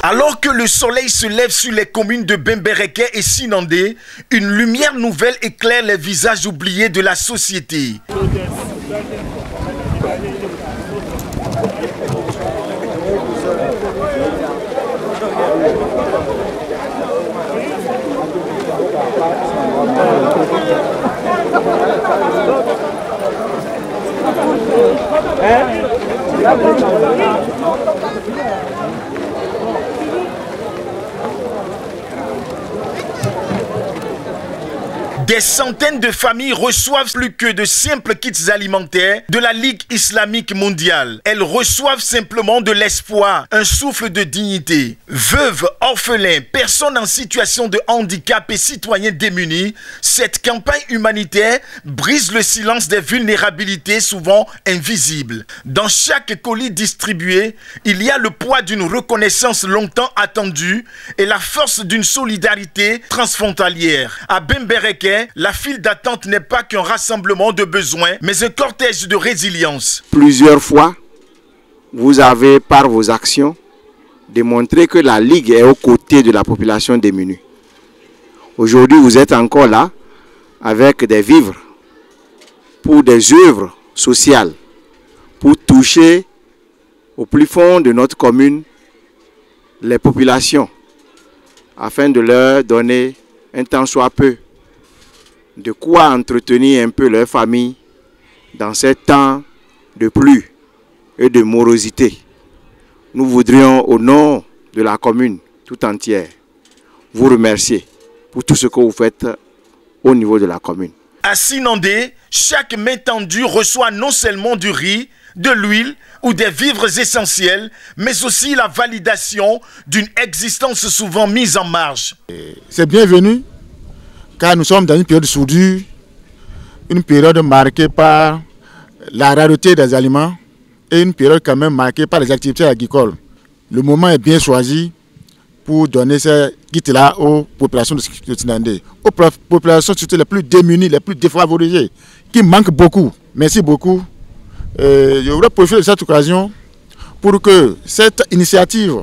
Alors que le soleil se lève sur les communes de Bembereke et Sinandé, une lumière nouvelle éclaire les visages oubliés de la société. Des centaines de familles reçoivent plus que de simples kits alimentaires de la Ligue islamique mondiale. Elles reçoivent simplement de l'espoir, un souffle de dignité. Veuves, orphelins, personnes en situation de handicap et citoyens démunis, cette campagne humanitaire brise le silence des vulnérabilités souvent invisibles. Dans chaque colis distribué, il y a le poids d'une reconnaissance longtemps attendue et la force d'une solidarité transfrontalière. À Bembereke, la file d'attente n'est pas qu'un rassemblement de besoins, mais un cortège de résilience. Plusieurs fois, vous avez, par vos actions, démontré que la Ligue est aux côtés de la population démunie. Aujourd'hui, vous êtes encore là, avec des vivres, pour des œuvres sociales, pour toucher au plus fond de notre commune les populations, afin de leur donner un temps soit peu de quoi entretenir un peu leur famille dans ces temps de pluie et de morosité. Nous voudrions, au nom de la commune tout entière, vous remercier pour tout ce que vous faites au niveau de la commune. À Sinandé, chaque main tendue reçoit non seulement du riz, de l'huile ou des vivres essentiels, mais aussi la validation d'une existence souvent mise en marge. C'est bienvenu, car nous sommes dans une période sourdure, une période marquée par la rareté des aliments et une période quand même marquée par les activités agricoles. Le moment est bien choisi pour donner ces kits-là aux populations de Sinandé, aux populations surtout les plus démunies, les plus défavorisées, qui manquent beaucoup. Merci beaucoup. Je voudrais profiter de cette occasion pour que cette initiative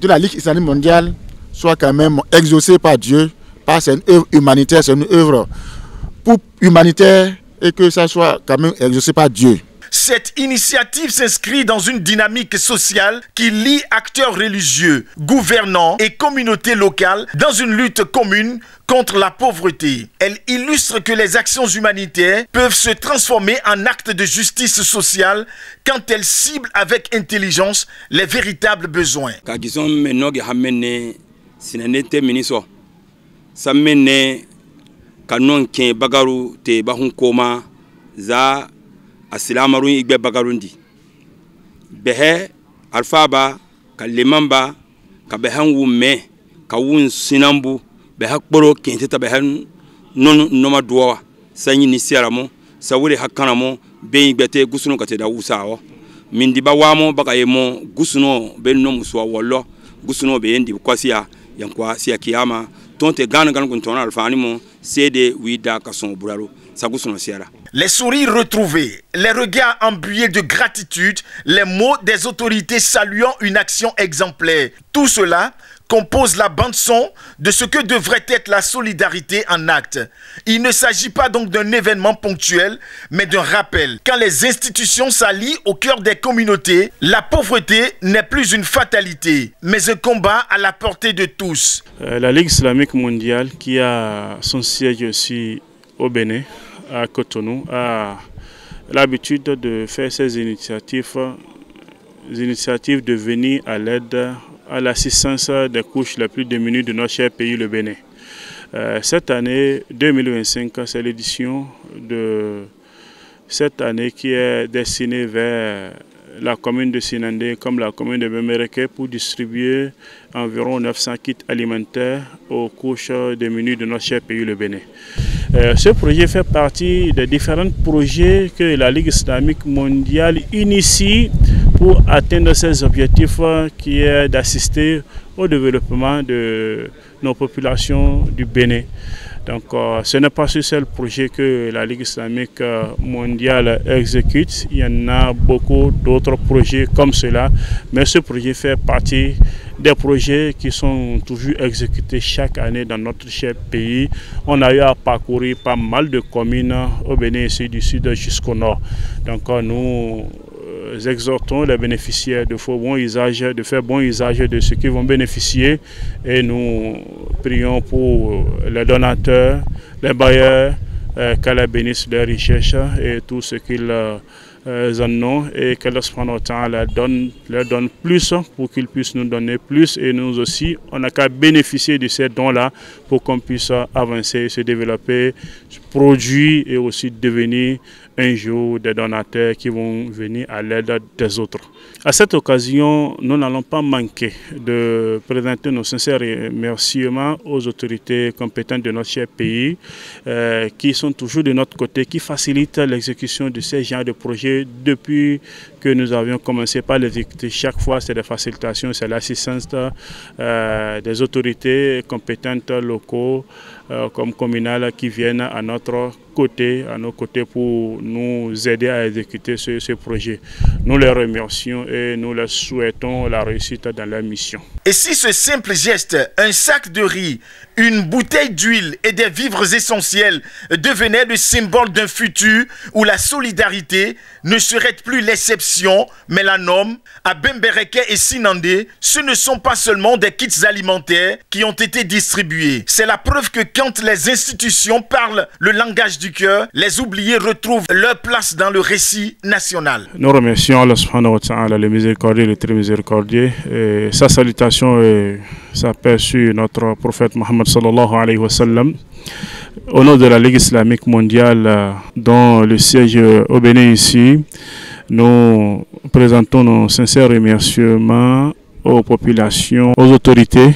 de la Ligue islamique mondiale soit quand même exaucée par Dieu, parce que c'est une œuvre humanitaire, c'est une œuvre pour humanitaire et que ça soit quand même exaucé par Dieu. Cette initiative s'inscrit dans une dynamique sociale qui lie acteurs religieux, gouvernants et communautés locales dans une lutte commune contre la pauvreté. Elle illustre que les actions humanitaires peuvent se transformer en actes de justice sociale quand elles ciblent avec intelligence les véritables besoins. Asilamaru igbe bagarundi behe alfaba kalemamba ka behan wume ka wun sinambu beha kporo kenteta behan non noma duwa sanyi ni siaramo sawure hakanamo be igbete gusuno kateda wusawo mindiba wamo bakayemo gusuno be nomu so wollo gusuno be ndi kwasiya yankwa siya kiyama tonte gan kuntona alfanimo cede wida kason buraro sagusuno siara. Les sourires retrouvés, les regards embués de gratitude, les mots des autorités saluant une action exemplaire. Tout cela compose la bande-son de ce que devrait être la solidarité en acte. Il ne s'agit pas donc d'un événement ponctuel, mais d'un rappel. Quand les institutions s'allient au cœur des communautés, la pauvreté n'est plus une fatalité, mais un combat à la portée de tous. La Ligue islamique mondiale, qui a son siège aussi au Bénin, à Cotonou, a l'habitude de faire ces initiatives de venir à l'aide, à l'assistance des couches les plus démunies de notre cher pays, le Bénin. Cette année 2025, c'est l'édition de cette année qui est destinée vers la commune de Sinandé comme la commune de Bembereke pour distribuer environ 900 kits alimentaires aux couches démunies de notre cher pays, le Bénin. Ce projet fait partie des différents projets que la Ligue islamique mondiale initie pour atteindre ses objectifs qui est d'assister au développement de nos populations du Bénin. Donc ce n'est pas ce seul projet que la Ligue islamique mondiale exécute. Il y en a beaucoup d'autres projets comme cela, mais ce projet fait partie des projets qui sont toujours exécutés chaque année dans notre cher pays. On a eu à parcourir pas mal de communes au Bénin, ici du sud jusqu'au nord. Donc nous exhortons les bénéficiaires de faire bon usage de ce qu'ils vont bénéficier, et nous prions pour les donateurs, les bailleurs, qu'Allah bénisse leurs richesses et tout ce qu'ils en ont, et qu'Allah subhanahu wa ta'ala leur donne plus pour qu'ils puissent nous donner plus, et nous aussi on n'a qu'à bénéficier de ces dons-là pour qu'on puisse avancer, se développer, produire et aussi devenir un jour des donateurs qui vont venir à l'aide des autres. À cette occasion, nous n'allons pas manquer de présenter nos sincères remerciements aux autorités compétentes de notre cher pays qui sont toujours de notre côté, qui facilitent l'exécution de ces genres de projets depuis que nous avions commencé par les exécuter. Chaque fois, c'est des facilitations, c'est l'assistance des autorités compétentes locaux comme communales qui viennent à nos côtés pour nous aider à exécuter ce projet. Nous les remercions et nous leur souhaitons la réussite dans leur mission. Et si ce simple geste, un sac de riz, une bouteille d'huile et des vivres essentiels devenaient le symbole d'un futur où la solidarité ne serait plus l'exception, mais la norme, à Bembereke et Sinandé, ce ne sont pas seulement des kits alimentaires qui ont été distribués. C'est la preuve que quand les institutions parlent le langage du cœur, les oubliés retrouvent leur place dans le récit national. Nous remercions Allah subhanahu wa ta'ala, le miséricordieux, le très miséricordieux. Et sa salutation et sa paix sur notre prophète Mohammed sallallahu alayhi wa sallam. Au nom de la Ligue islamique mondiale, dont le siège au Bénin ici, nous présentons nos sincères remerciements aux populations, aux autorités